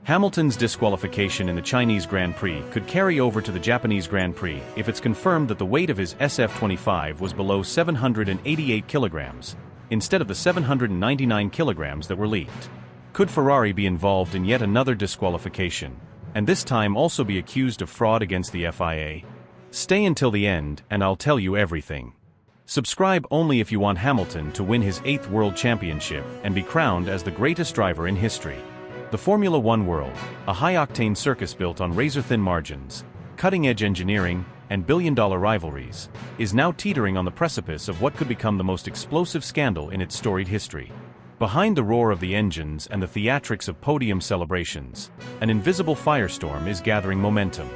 Hamilton's disqualification in the Chinese Grand Prix could carry over to the Japanese Grand Prix if it's confirmed that the weight of his SF-25 was below 788 kilograms, instead of the 799 kilograms that were leaked. Could Ferrari be involved in yet another disqualification, and this time also be accused of fraud against the FIA? Stay until the end and I'll tell you everything. Subscribe only if you want Hamilton to win his 8th World Championship and be crowned as the greatest driver in history. The Formula One world, a high-octane circus built on razor-thin margins, cutting-edge engineering, and billion-dollar rivalries, is now teetering on the precipice of what could become the most explosive scandal in its storied history. Behind the roar of the engines and the theatrics of podium celebrations, an invisible firestorm is gathering momentum.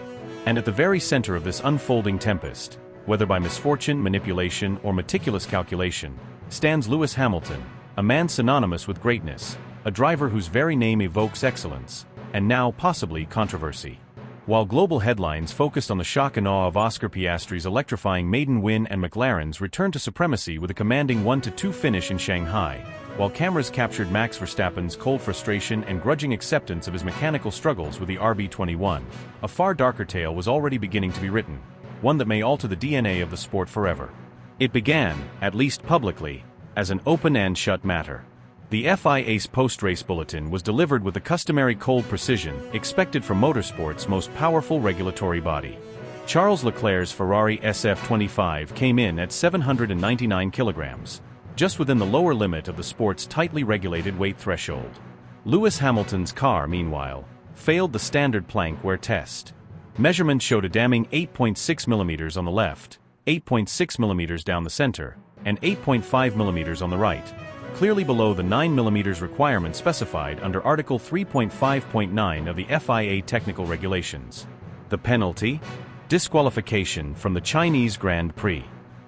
And at the very center of this unfolding tempest, whether by misfortune, manipulation, or meticulous calculation, stands Lewis Hamilton, a man synonymous with greatness, a driver whose very name evokes excellence, and now possibly controversy. While global headlines focused on the shock and awe of Oscar Piastri's electrifying maiden win and McLaren's return to supremacy with a commanding 1-2 finish in Shanghai, while cameras captured Max Verstappen's cold frustration and grudging acceptance of his mechanical struggles with the RB21, a far darker tale was already beginning to be written, one that may alter the DNA of the sport forever. It began, at least publicly, as an open and shut matter. The FIA's post-race bulletin was delivered with the customary cold precision expected from motorsport's most powerful regulatory body. Charles Leclerc's Ferrari SF-25 came in at 799 kilograms, just within the lower limit of the sport's tightly regulated weight threshold. Lewis Hamilton's car, meanwhile, failed the standard plank wear test. Measurements showed a damning 8.6 mm on the left, 8.6 mm down the center, and 8.5 mm on the right, clearly below the 9 mm requirement specified under Article 3.5.9 of the FIA technical regulations. The penalty? Disqualification from the Chinese Grand Prix.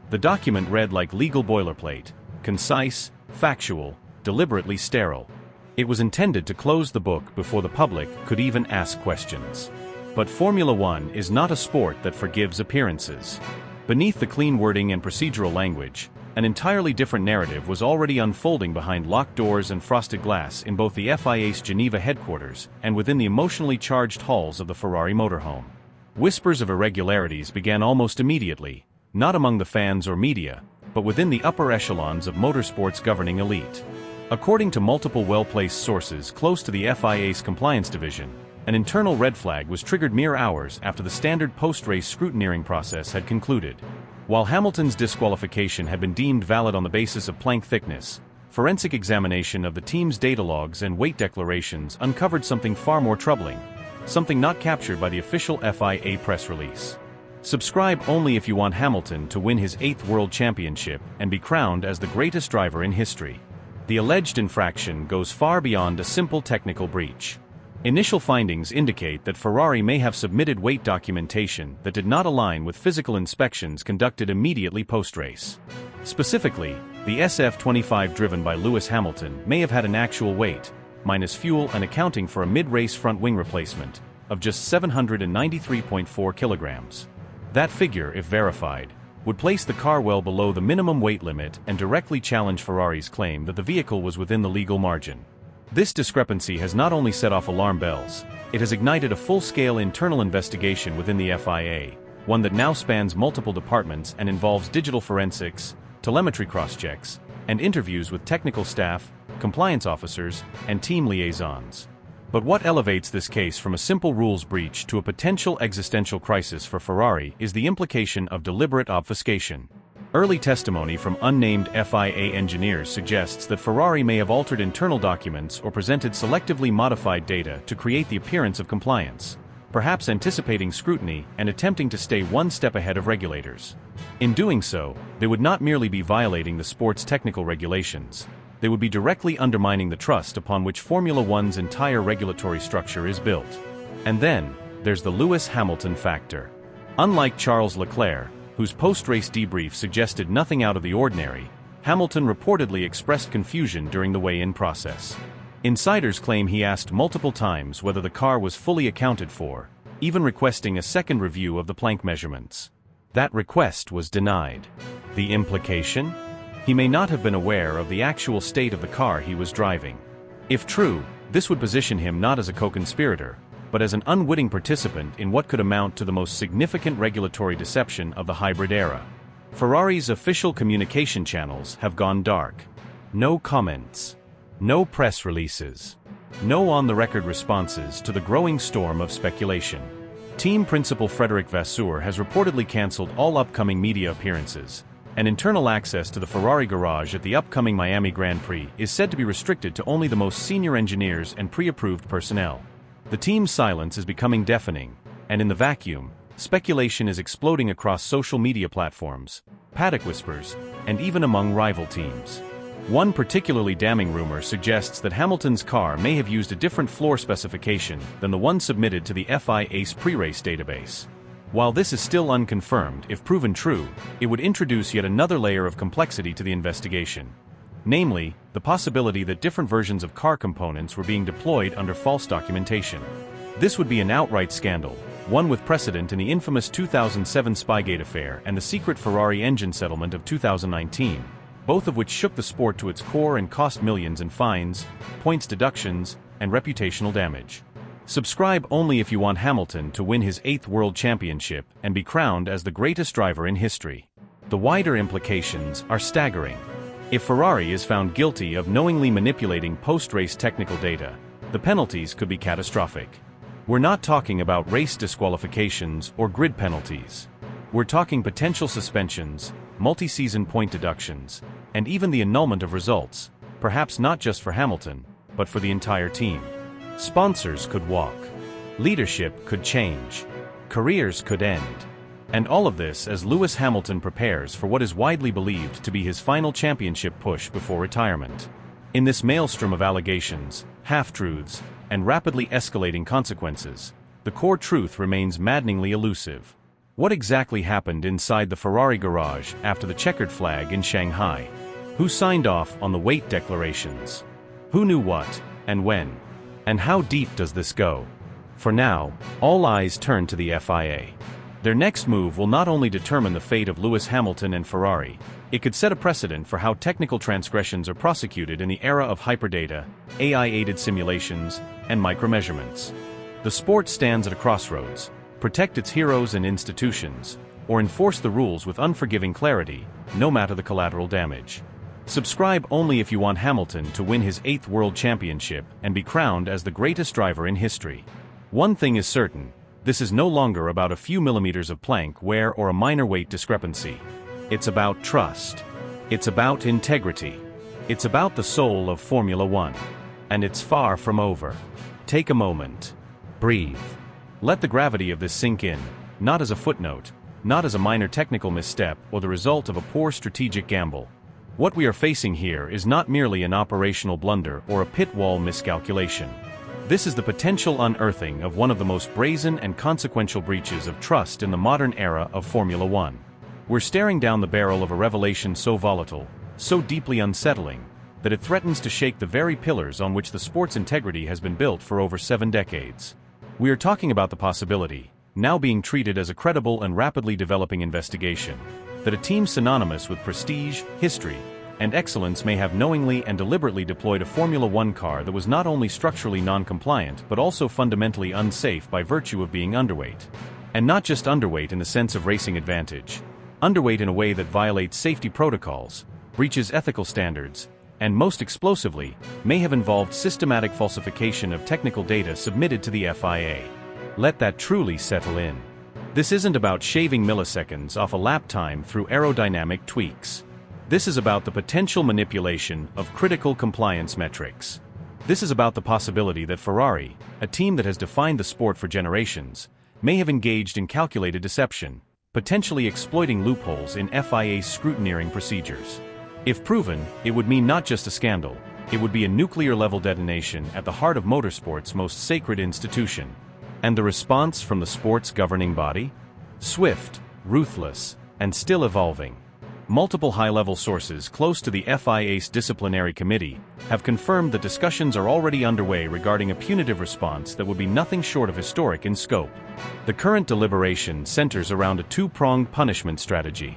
The document read like legal boilerplate, concise, factual, deliberately sterile. It was intended to close the book before the public could even ask questions. But Formula One is not a sport that forgives appearances. Beneath the clean wording and procedural language, an entirely different narrative was already unfolding behind locked doors and frosted glass in both the FIA's Geneva headquarters and within the emotionally charged halls of the Ferrari motorhome. Whispers of irregularities began almost immediately, not among the fans or media, but within the upper echelons of motorsport's governing elite. According to multiple well-placed sources close to the FIA's compliance division, an internal red flag was triggered mere hours after the standard post-race scrutineering process had concluded. While Hamilton's disqualification had been deemed valid on the basis of plank thickness, forensic examination of the team's data logs and weight declarations uncovered something far more troubling, something not captured by the official FIA press release. Subscribe only if you want Hamilton to win his 8th World Championship and be crowned as the greatest driver in history. The alleged infraction goes far beyond a simple technical breach. Initial findings indicate that Ferrari may have submitted weight documentation that did not align with physical inspections conducted immediately post-race. Specifically, the SF-25 driven by Lewis Hamilton may have had an actual weight, minus fuel and accounting for a mid-race front wing replacement, of just 793.4 kilograms. That figure, if verified, would place the car well below the minimum weight limit and directly challenge Ferrari's claim that the vehicle was within the legal margin. This discrepancy has not only set off alarm bells, it has ignited a full-scale internal investigation within the FIA, one that now spans multiple departments and involves digital forensics, telemetry cross-checks, and interviews with technical staff, compliance officers, and team liaisons. But what elevates this case from a simple rules breach to a potential existential crisis for Ferrari is the implication of deliberate obfuscation. Early testimony from unnamed FIA engineers suggests that Ferrari may have altered internal documents or presented selectively modified data to create the appearance of compliance, perhaps anticipating scrutiny and attempting to stay one step ahead of regulators. In doing so, they would not merely be violating the sport's technical regulations, they would be directly undermining the trust upon which Formula One's entire regulatory structure is built. And then, there's the Lewis Hamilton factor. Unlike Charles Leclerc, whose post-race debrief suggested nothing out of the ordinary, Hamilton reportedly expressed confusion during the weigh-in process. Insiders claim he asked multiple times whether the car was fully accounted for, even requesting a second review of the plank measurements. That request was denied. The implication? He may not have been aware of the actual state of the car he was driving. If true, This would position him not as a co-conspirator, but as an unwitting participant in what could amount to the most significant regulatory deception of the hybrid era. Ferrari's official communication channels have gone dark. No comments. No press releases. No on-the-record responses to the growing storm of speculation. Team principal Hamilton-Vasseur has reportedly cancelled all upcoming media appearances, and internal access to the Ferrari garage at the upcoming Miami Grand Prix is said to be restricted to only the most senior engineers and pre-approved personnel. The team's silence is becoming deafening, and in the vacuum, speculation is exploding across social media platforms, paddock whispers, and even among rival teams. One particularly damning rumor suggests that Hamilton's car may have used a different floor specification than the one submitted to the FIA's pre-race database. While this is still unconfirmed, if proven true, it would introduce yet another layer of complexity to the investigation. Namely, the possibility that different versions of car components were being deployed under false documentation. This would be an outright scandal, one with precedent in the infamous 2007 Spygate affair and the secret Ferrari engine settlement of 2019. Both of which shook the sport to its core and cost millions in fines, points deductions, and reputational damage. Subscribe only if you want Hamilton to win his 8th World Championship and be crowned as the greatest driver in history. The wider implications are staggering. If Ferrari is found guilty of knowingly manipulating post-race technical data, the penalties could be catastrophic. We're not talking about race disqualifications or grid penalties. We're talking potential suspensions, multi-season point deductions, and even the annulment of results, perhaps not just for Hamilton, but for the entire team. Sponsors could walk. Leadership could change. Careers could end. And all of this as Lewis Hamilton prepares for what is widely believed to be his final championship push before retirement. In this maelstrom of allegations, half-truths, and rapidly escalating consequences, the core truth remains maddeningly elusive. What exactly happened inside the Ferrari garage after the checkered flag in Shanghai? Who signed off on the weight declarations? Who knew what, and when? And how deep does this go? For now, all eyes turn to the FIA. Their next move will not only determine the fate of Lewis Hamilton and Ferrari, it could set a precedent for how technical transgressions are prosecuted in the era of hyperdata, AI-aided simulations, and micromeasurements. The sport stands at a crossroads. Protect its heroes and institutions, or enforce the rules with unforgiving clarity, no matter the collateral damage. Subscribe only if you want Hamilton to win his 8th World Championship and be crowned as the greatest driver in history. One thing is certain, this is no longer about a few millimeters of plank wear or a minor weight discrepancy. It's about trust. It's about integrity. It's about the soul of Formula One. And it's far from over. Take a moment. Breathe. Let the gravity of this sink in, not as a footnote, not as a minor technical misstep or the result of a poor strategic gamble. What we are facing here is not merely an operational blunder or a pit wall miscalculation. This is the potential unearthing of one of the most brazen and consequential breaches of trust in the modern era of Formula One. We're staring down the barrel of a revelation so volatile, so deeply unsettling, that it threatens to shake the very pillars on which the sport's integrity has been built for over 7 decades. We are talking about the possibility, now being treated as a credible and rapidly developing investigation, that a team synonymous with prestige, history, and excellence may have knowingly and deliberately deployed a Formula One car that was not only structurally non-compliant but also fundamentally unsafe by virtue of being underweight. And not just underweight in the sense of racing advantage. Underweight in a way that violates safety protocols, breaches ethical standards, and most explosively, may have involved systematic falsification of technical data submitted to the FIA. Let that truly settle in. This isn't about shaving milliseconds off a lap time through aerodynamic tweaks. This is about the potential manipulation of critical compliance metrics. This is about the possibility that Ferrari, a team that has defined the sport for generations, may have engaged in calculated deception, potentially exploiting loopholes in FIA's scrutineering procedures. If proven, it would mean not just a scandal, it would be a nuclear-level detonation at the heart of motorsport's most sacred institution. And the response from the sport's governing body? Swift, ruthless, and still evolving. Multiple high-level sources close to the FIA's disciplinary committee have confirmed that discussions are already underway regarding a punitive response that would be nothing short of historic in scope. The current deliberation centers around a two-pronged punishment strategy.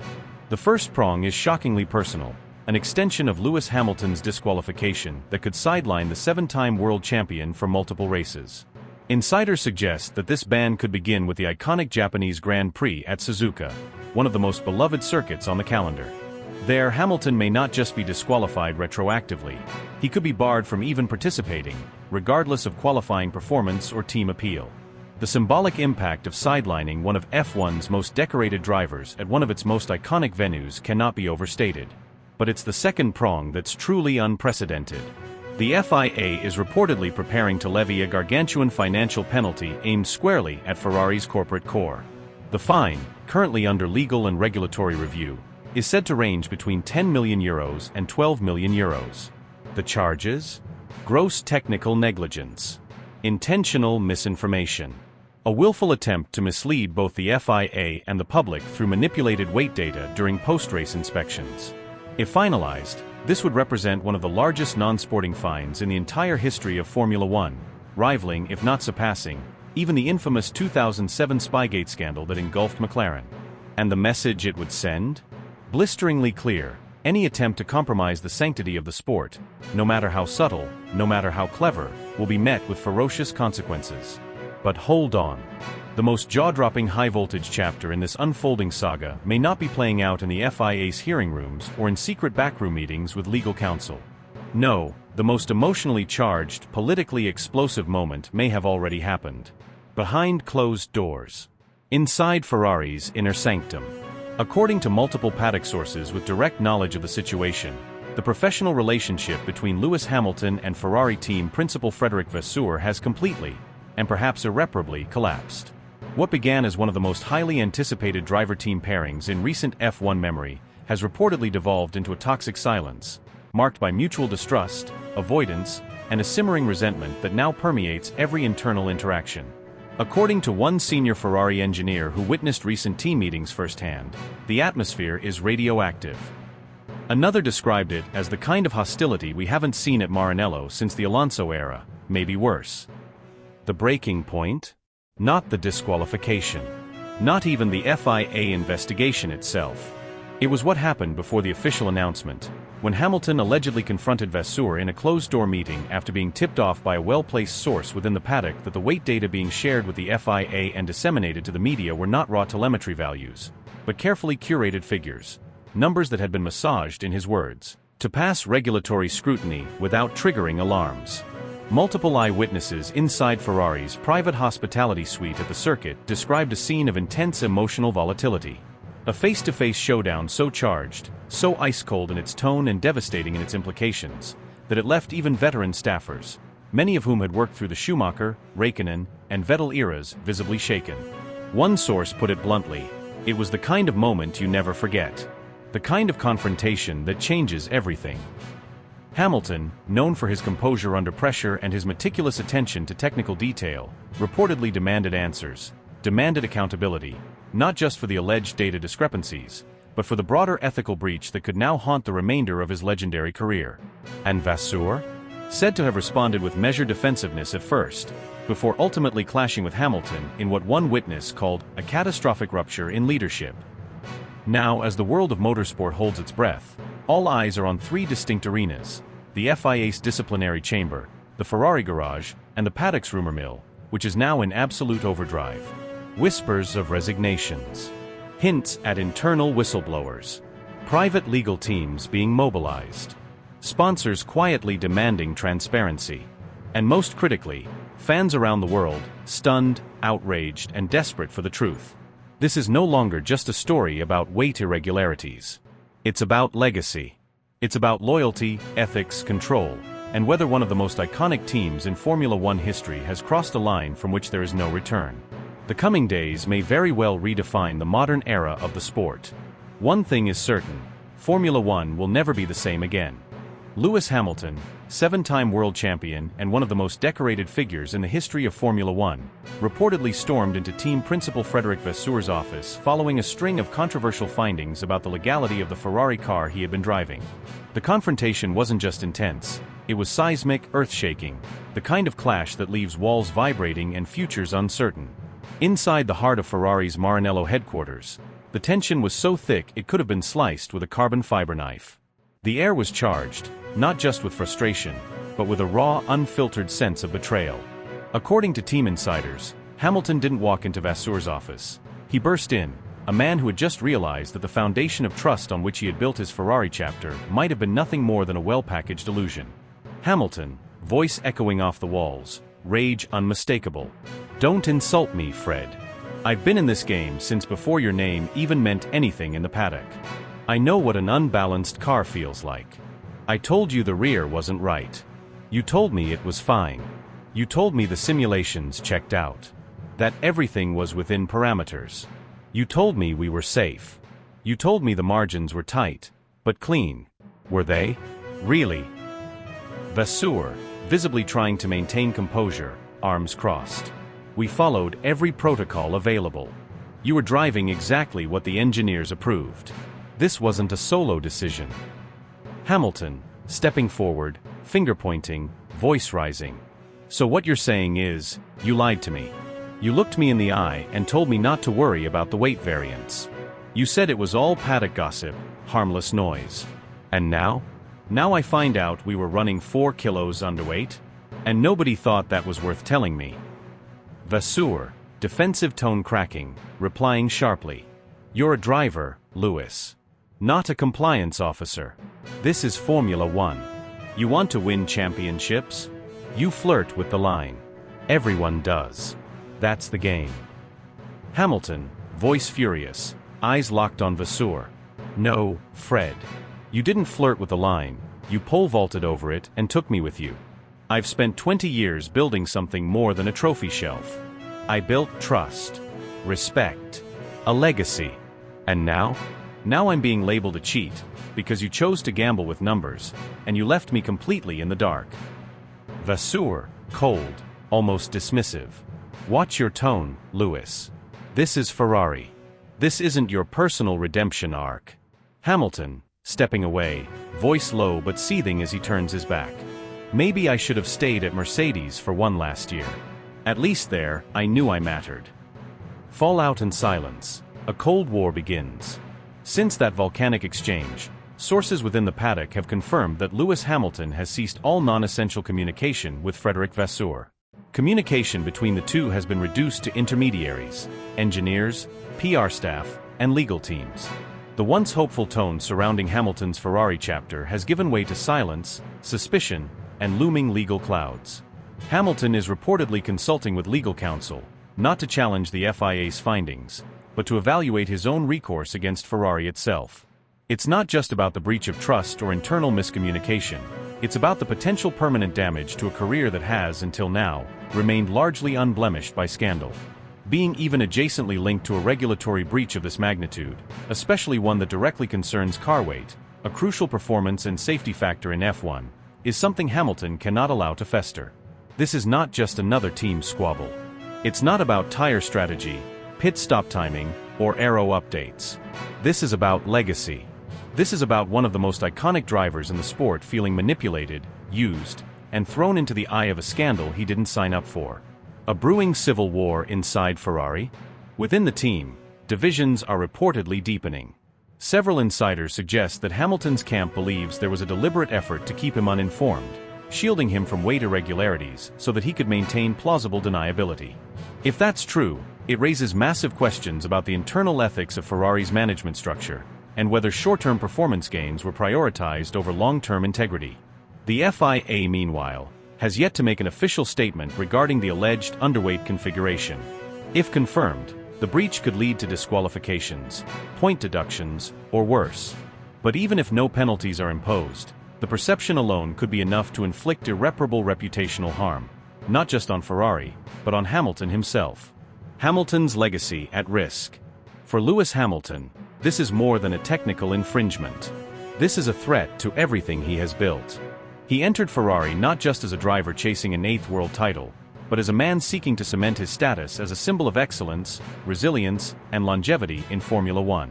The first prong is shockingly personal. an extension of Lewis Hamilton's disqualification that could sideline the seven-time world champion for multiple races. Insiders suggest that this ban could begin with the iconic Japanese Grand Prix at Suzuka, one of the most beloved circuits on the calendar. There, Hamilton may not just be disqualified retroactively, he could be barred from even participating, regardless of qualifying performance or team appeal. The symbolic impact of sidelining one of F1's most decorated drivers at one of its most iconic venues cannot be overstated. But it's the second prong that's truly unprecedented. The FIA is reportedly preparing to levy a gargantuan financial penalty aimed squarely at Ferrari's corporate core. The fine, currently under legal and regulatory review, is said to range between €10 million and €12 million. The charges? Gross technical negligence, intentional misinformation, a willful attempt to mislead both the FIA and the public through manipulated weight data during post-race inspections. If finalized, this would represent one of the largest non-sporting fines in the entire history of Formula One, rivaling, if not surpassing, even the infamous 2007 Spygate scandal that engulfed McLaren. And the message it would send? Blisteringly clear: any attempt to compromise the sanctity of the sport, no matter how subtle, no matter how clever, will be met with ferocious consequences. But hold on. The most jaw-dropping high-voltage chapter in this unfolding saga may not be playing out in the FIA's hearing rooms or in secret backroom meetings with legal counsel. No, the most emotionally charged, politically explosive moment may have already happened. Behind closed doors. Inside Ferrari's inner sanctum. According to multiple paddock sources with direct knowledge of the situation, the professional relationship between Lewis Hamilton and Ferrari team principal Hamilton-Vasseur has completely, and perhaps irreparably, collapsed. What began as one of the most highly anticipated driver-team pairings in recent F1 memory has reportedly devolved into a toxic silence, marked by mutual distrust, avoidance, and a simmering resentment that now permeates every internal interaction. According to one senior Ferrari engineer who witnessed recent team meetings firsthand, the atmosphere is radioactive. Another described it as the kind of hostility we haven't seen at Maranello since the Alonso era, maybe worse. The breaking point? Not the disqualification. Not even the FIA investigation itself. It was what happened before the official announcement, when Hamilton allegedly confronted Vasseur in a closed-door meeting after being tipped off by a well-placed source within the paddock that the weight data being shared with the FIA and disseminated to the media were not raw telemetry values, but carefully curated figures, numbers that had been massaged, in his words, to pass regulatory scrutiny without triggering alarms. Multiple eyewitnesses inside Ferrari's private hospitality suite at the circuit described a scene of intense emotional volatility. A face-to-face showdown so charged, so ice-cold in its tone and devastating in its implications, that it left even veteran staffers, many of whom had worked through the Schumacher, Raikkonen, and Vettel eras, visibly shaken. One source put it bluntly: it was the kind of moment you never forget. The kind of confrontation that changes everything. Hamilton, known for his composure under pressure and his meticulous attention to technical detail, reportedly demanded answers, demanded accountability, not just for the alleged data discrepancies, but for the broader ethical breach that could now haunt the remainder of his legendary career. And Vasseur? Said to have responded with measured defensiveness at first, before ultimately clashing with Hamilton in what one witness called a catastrophic rupture in leadership. Now, as the world of motorsport holds its breath, all eyes are on three distinct arenas: the FIA's disciplinary chamber, the Ferrari garage, and the paddock's rumor mill, which is now in absolute overdrive. Whispers of resignations. Hints at internal whistleblowers. Private legal teams being mobilized. Sponsors quietly demanding transparency. And most critically, fans around the world, stunned, outraged, and desperate for the truth. This is no longer just a story about weight irregularities. It's about legacy. It's about loyalty, ethics, control, and whether one of the most iconic teams in Formula One history has crossed a line from which there is no return. The coming days may very well redefine the modern era of the sport. One thing is certain: Formula One will never be the same again. Lewis Hamilton, seven-time world champion and one of the most decorated figures in the history of Formula One, reportedly stormed into team principal Hamilton-Vasseur's office following a string of controversial findings about the legality of the Ferrari car he had been driving. The confrontation wasn't just intense, it was seismic, earth-shaking, the kind of clash that leaves walls vibrating and futures uncertain. Inside the heart of Ferrari's Maranello headquarters, the tension was so thick it could have been sliced with a carbon fiber knife. The air was charged, not just with frustration, but with a raw, unfiltered sense of betrayal. According to team insiders, Hamilton didn't walk into Vasseur's office. He burst in, a man who had just realized that the foundation of trust on which he had built his Ferrari chapter might have been nothing more than a well-packaged illusion. Hamilton, voice echoing off the walls, rage unmistakable. "Don't insult me, Fred. I've been in this game since before your name even meant anything in the paddock. I know what an unbalanced car feels like. I told you the rear wasn't right. You told me it was fine. You told me the simulations checked out. That everything was within parameters. You told me we were safe. You told me the margins were tight, but clean. Were they? Really?" Vasseur, visibly trying to maintain composure, arms crossed. "We followed every protocol available. You were driving exactly what the engineers approved. This wasn't a solo decision." Hamilton, stepping forward, finger pointing, voice rising. "So what you're saying is, you lied to me. You looked me in the eye and told me not to worry about the weight variance. You said it was all paddock gossip, harmless noise. And now? Now I find out we were running 4 kilos underweight? And nobody thought that was worth telling me." Vasseur, defensive tone cracking, replying sharply. "You're a driver, Lewis. Not a compliance officer. This is Formula One. You want to win championships? You flirt with the line. Everyone does. That's the game." Hamilton, voice furious, eyes locked on Vasseur. "No, Fred. You didn't flirt with the line, you pole vaulted over it and took me with you. I've spent 20 years building something more than a trophy shelf. I built trust, respect, a legacy. And now? Now I'm being labeled a cheat, because you chose to gamble with numbers, and you left me completely in the dark." Vasseur, cold, almost dismissive. "Watch your tone, Lewis. This is Ferrari. This isn't your personal redemption arc." Hamilton, stepping away, voice low but seething as he turns his back. "Maybe I should have stayed at Mercedes for one last year. At least there, I knew I mattered." Fallout and silence. A Cold War begins. Since that volcanic exchange, sources within the paddock have confirmed that Lewis Hamilton has ceased all non-essential communication with Frederick Vasseur. Communication between the two has been reduced to intermediaries, engineers, PR staff, and legal teams. The once hopeful tone surrounding Hamilton's Ferrari chapter has given way to silence, suspicion, and looming legal clouds. Hamilton is reportedly consulting with legal counsel, not to challenge the FIA's findings, but to evaluate his own recourse against Ferrari itself. It's not just about the breach of trust or internal miscommunication. It's about the potential permanent damage to a career that has, until now, remained largely unblemished by scandal. Being even adjacently linked to a regulatory breach of this magnitude, especially one that directly concerns car weight, a crucial performance and safety factor in F1, is something Hamilton cannot allow to fester. This is not just another team squabble. It's not about tire strategy, pit stop timing, or aero updates. This is about legacy. This is about one of the most iconic drivers in the sport feeling manipulated, used, and thrown into the eye of a scandal he didn't sign up for. A brewing civil war inside Ferrari? Within the team, divisions are reportedly deepening. Several insiders suggest that Hamilton's camp believes there was a deliberate effort to keep him uninformed, shielding him from weight irregularities so that he could maintain plausible deniability. If that's true, it raises massive questions about the internal ethics of Ferrari's management structure, and whether short-term performance gains were prioritized over long-term integrity. The FIA, meanwhile, has yet to make an official statement regarding the alleged underweight configuration. If confirmed, the breach could lead to disqualifications, point deductions, or worse. But even if no penalties are imposed, the perception alone could be enough to inflict irreparable reputational harm, not just on Ferrari, but on Hamilton himself. Hamilton's legacy at risk. For Lewis Hamilton, this is more than a technical infringement. This is a threat to everything he has built. He entered Ferrari not just as a driver chasing an 8th world title, but as a man seeking to cement his status as a symbol of excellence, resilience, and longevity in Formula One.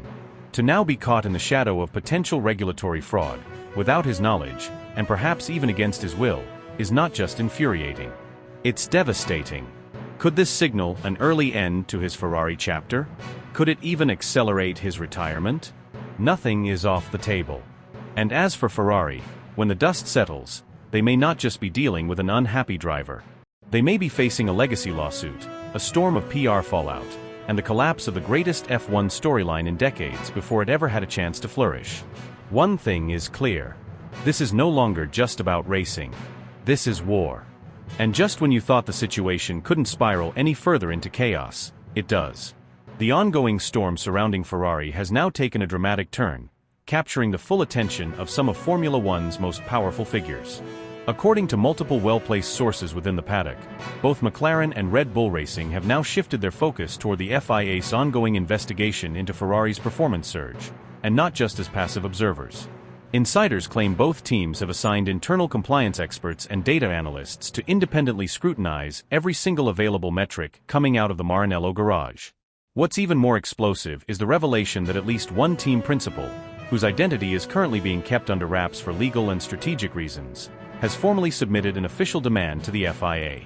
To now be caught in the shadow of potential regulatory fraud, without his knowledge, and perhaps even against his will, is not just infuriating. It's devastating. Could this signal an early end to his Ferrari chapter? Could it even accelerate his retirement? Nothing is off the table. And as for Ferrari, when the dust settles, they may not just be dealing with an unhappy driver. They may be facing a legacy lawsuit, a storm of PR fallout, and the collapse of the greatest F1 storyline in decades before it ever had a chance to flourish. One thing is clear. This is no longer just about racing. This is war. And just when you thought the situation couldn't spiral any further into chaos, it does. The ongoing storm surrounding Ferrari has now taken a dramatic turn, capturing the full attention of some of Formula One's most powerful figures. According to multiple well-placed sources within the paddock, both McLaren and Red Bull Racing have now shifted their focus toward the FIA's ongoing investigation into Ferrari's performance surge, and not just as passive observers. Insiders claim both teams have assigned internal compliance experts and data analysts to independently scrutinize every single available metric coming out of the Maranello garage. What's even more explosive is the revelation that at least one team principal, whose identity is currently being kept under wraps for legal and strategic reasons, has formally submitted an official demand to the FIA.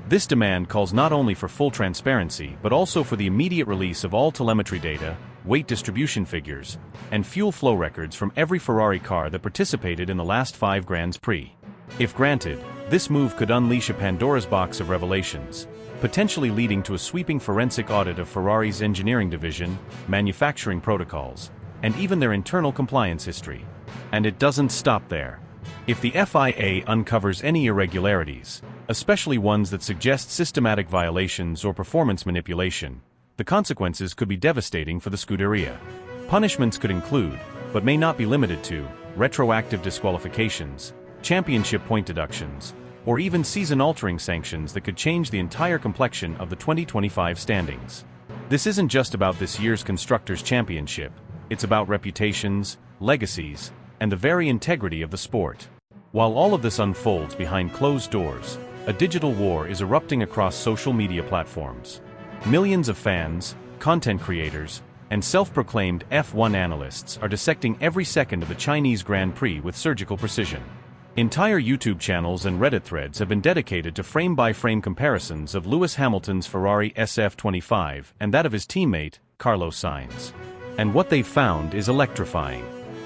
This demand calls not only for full transparency but also for the immediate release of all telemetry data, weight distribution figures, and fuel flow records from every Ferrari car that participated in the last 5 Grands Prix. If granted, this move could unleash a Pandora's box of revelations, potentially leading to a sweeping forensic audit of Ferrari's engineering division, manufacturing protocols, and even their internal compliance history. And it doesn't stop there. If the FIA uncovers any irregularities, especially ones that suggest systematic violations or performance manipulation, the consequences could be devastating for the Scuderia. Punishments could include, but may not be limited to, retroactive disqualifications, championship point deductions, or even season-altering sanctions that could change the entire complexion of the 2025 standings. This isn't just about this year's Constructors' Championship, it's about reputations, legacies, and the very integrity of the sport. While all of this unfolds behind closed doors, a digital war is erupting across social media platforms. Millions of fans, content creators, and self-proclaimed F1 analysts are dissecting every second of the Chinese Grand Prix with surgical precision. Entire YouTube channels and Reddit threads have been dedicated to frame-by-frame comparisons of Lewis Hamilton's Ferrari SF-25 and that of his teammate, Carlos Sainz. And what they've found is electrifying.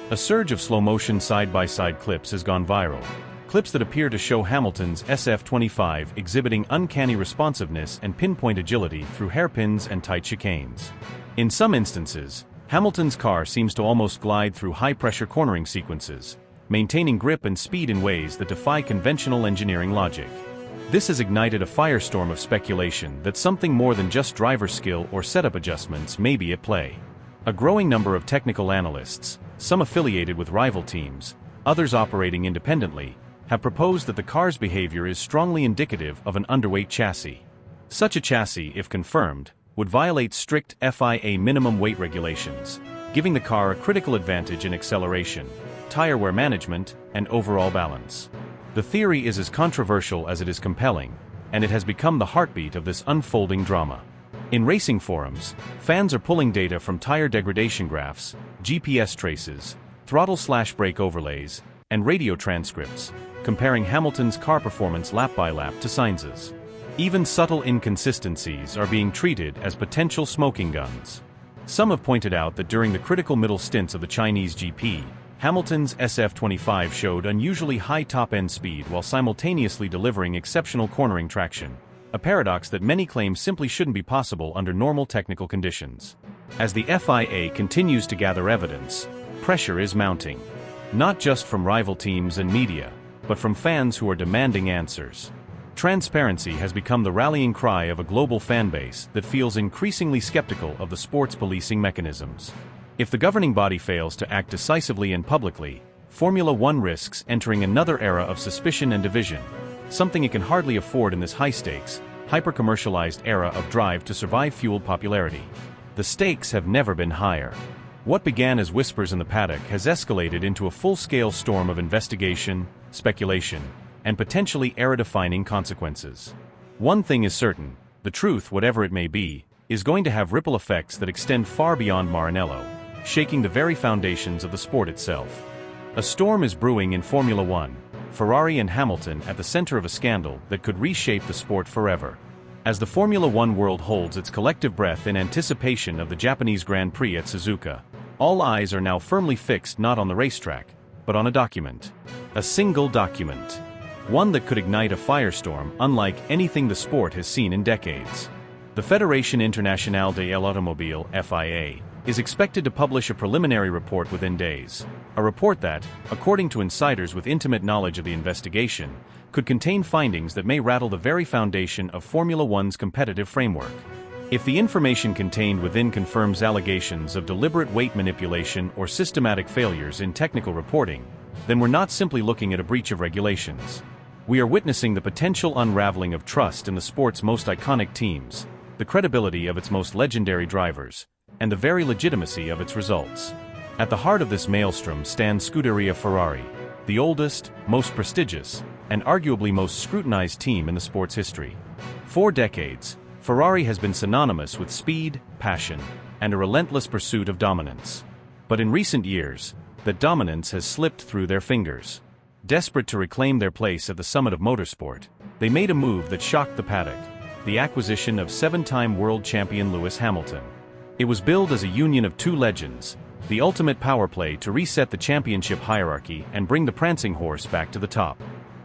A surge of slow-motion side-by-side clips has gone viral. Clips that appear to show Hamilton's SF-25 exhibiting uncanny responsiveness and pinpoint agility through hairpins and tight chicanes. In some instances, Hamilton's car seems to almost glide through high-pressure cornering sequences, maintaining grip and speed in ways that defy conventional engineering logic. This has ignited a firestorm of speculation that something more than just driver skill or setup adjustments may be at play. A growing number of technical analysts, some affiliated with rival teams, others operating independently, have proposed that the car's behavior is strongly indicative of an underweight chassis. Such a chassis, if confirmed, would violate strict FIA minimum weight regulations, giving the car a critical advantage in acceleration, tire wear management, and overall balance. The theory is as controversial as it is compelling, and it has become the heartbeat of this unfolding drama. In racing forums, fans are pulling data from tire degradation graphs, GPS traces, throttle/brake overlays, and radio transcripts, comparing Hamilton's car performance lap by lap to Sainz's. Even subtle inconsistencies are being treated as potential smoking guns. Some have pointed out that during the critical middle stints of the Chinese GP, Hamilton's SF-25 showed unusually high top-end speed while simultaneously delivering exceptional cornering traction, a paradox that many claim simply shouldn't be possible under normal technical conditions. As the FIA continues to gather evidence, pressure is mounting. Not just from rival teams and media, but from fans who are demanding answers. Transparency has become the rallying cry of a global fanbase that feels increasingly skeptical of the sport's policing mechanisms. If the governing body fails to act decisively and publicly, Formula One risks entering another era of suspicion and division, something it can hardly afford in this high-stakes, hyper-commercialized era of drive-to-survive-fueled popularity. The stakes have never been higher. What began as whispers in the paddock has escalated into a full-scale storm of investigation, speculation, and potentially era-defining consequences. One thing is certain, the truth, whatever it may be, is going to have ripple effects that extend far beyond Maranello, shaking the very foundations of the sport itself. A storm is brewing in Formula One, Ferrari and Hamilton at the center of a scandal that could reshape the sport forever. As the Formula One world holds its collective breath in anticipation of the Japanese Grand Prix at Suzuka, all eyes are now firmly fixed not on the racetrack, but but on a document. A single document. One that could ignite a firestorm unlike anything the sport has seen in decades. The Fédération Internationale de l'Automobile (FIA) is expected to publish a preliminary report within days. A report that, according to insiders with intimate knowledge of the investigation, could contain findings that may rattle the very foundation of Formula One's competitive framework. If the information contained within confirms allegations of deliberate weight manipulation or systematic failures in technical reporting, then we're not simply looking at a breach of regulations. We are witnessing the potential unraveling of trust in the sport's most iconic teams, the credibility of its most legendary drivers, and the very legitimacy of its results. At the heart of this maelstrom stands Scuderia Ferrari, the oldest, most prestigious, and arguably most scrutinized team in the sport's history. For decades, Ferrari has been synonymous with speed, passion, and a relentless pursuit of dominance. But in recent years, that dominance has slipped through their fingers. Desperate to reclaim their place at the summit of motorsport, they made a move that shocked the paddock: the acquisition of seven-time world champion Lewis Hamilton. It was billed as a union of two legends, the ultimate power play to reset the championship hierarchy and bring the prancing horse back to the top.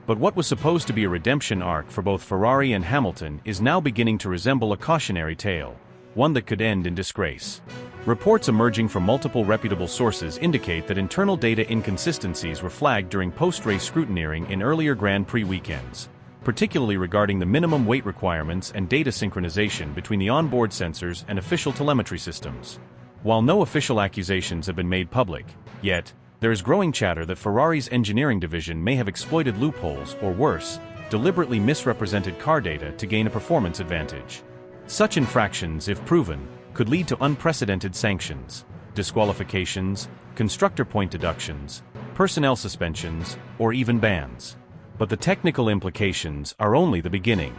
But what was supposed to be a redemption arc for both Ferrari and Hamilton is now beginning to resemble a cautionary tale, one that could end in disgrace. Reports emerging from multiple reputable sources indicate that internal data inconsistencies were flagged during post-race scrutineering in earlier Grand Prix weekends, particularly regarding the minimum weight requirements and data synchronization between the onboard sensors and official telemetry systems. While no official accusations have been made public, yet, there is growing chatter that Ferrari's engineering division may have exploited loopholes or worse, deliberately misrepresented car data to gain a performance advantage. Such infractions, if proven, could lead to unprecedented sanctions, disqualifications, constructor point deductions, personnel suspensions, or even bans. But the technical implications are only the beginning.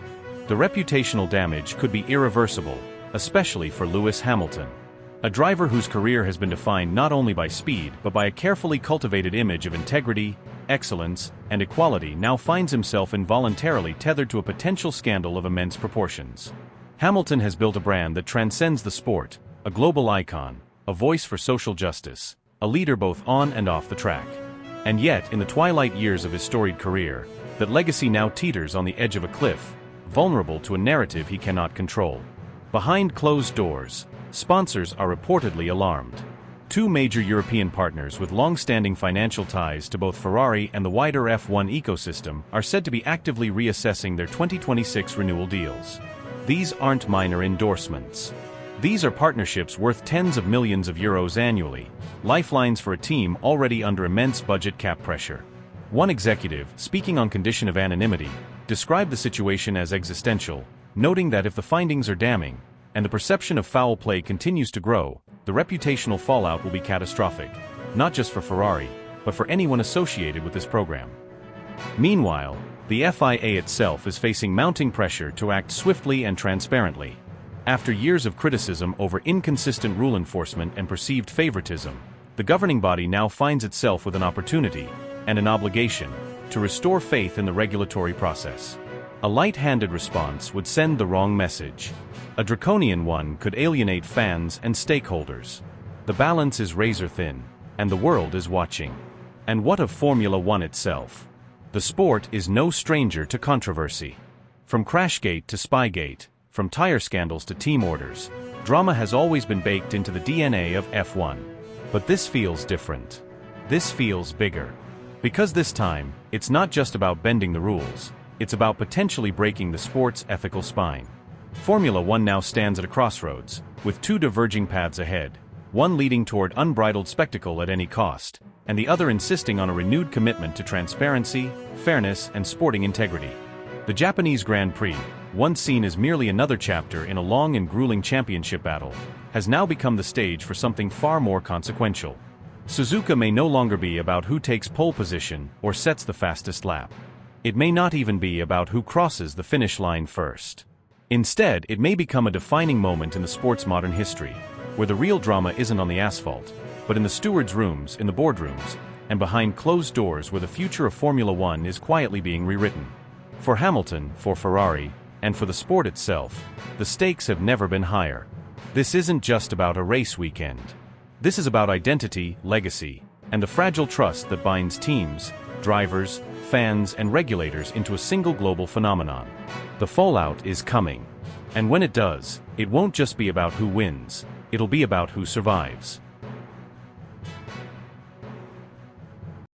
The reputational damage could be irreversible, especially for Lewis Hamilton. A driver whose career has been defined not only by speed but by a carefully cultivated image of integrity, excellence, and equality now finds himself involuntarily tethered to a potential scandal of immense proportions. Hamilton has built a brand that transcends the sport, a global icon, a voice for social justice, a leader both on and off the track. And yet, in the twilight years of his storied career, that legacy now teeters on the edge of a cliff, vulnerable to a narrative he cannot control. Behind closed doors, sponsors are reportedly alarmed. Two major European partners with long-standing financial ties to both Ferrari and the wider F1 ecosystem are said to be actively reassessing their 2026 renewal deals. These aren't minor endorsements. These are partnerships worth tens of millions of euros annually, lifelines for a team already under immense budget cap pressure. One executive, speaking on condition of anonymity, described the situation as existential, noting that if the findings are damning, and the perception of foul play continues to grow, the reputational fallout will be catastrophic, not just for Ferrari, but for anyone associated with this program. Meanwhile, the FIA itself is facing mounting pressure to act swiftly and transparently. After years of criticism over inconsistent rule enforcement and perceived favoritism, the governing body now finds itself with an opportunity, and an obligation, to restore faith in the regulatory process. A light-handed response would send the wrong message. A draconian one could alienate fans and stakeholders. The balance is razor-thin, and the world is watching. And what of Formula One itself? The sport is no stranger to controversy. From Crashgate to Spygate, from tire scandals to team orders, drama has always been baked into the DNA of F1. But this feels different. This feels bigger. Because this time, it's not just about bending the rules, it's about potentially breaking the sport's ethical spine. Formula One now stands at a crossroads, with two diverging paths ahead, one leading toward unbridled spectacle at any cost, and the other insisting on a renewed commitment to transparency, fairness, and sporting integrity. The Japanese Grand Prix, once seen as merely another chapter in a long and grueling championship battle, has now become the stage for something far more consequential. Suzuka may no longer be about who takes pole position or sets the fastest lap. It may not even be about who crosses the finish line first. Instead, it may become a defining moment in the sport's modern history, where the real drama isn't on the asphalt, but in the stewards' rooms, in the boardrooms, and behind closed doors where the future of Formula One is quietly being rewritten. For Hamilton, for Ferrari, and for the sport itself, the stakes have never been higher. This isn't just about a race weekend. This is about identity, legacy, and the fragile trust that binds teams, drivers, fans, and regulators into a single global phenomenon. The fallout is coming. And when it does, it won't just be about who wins, it'll be about who survives.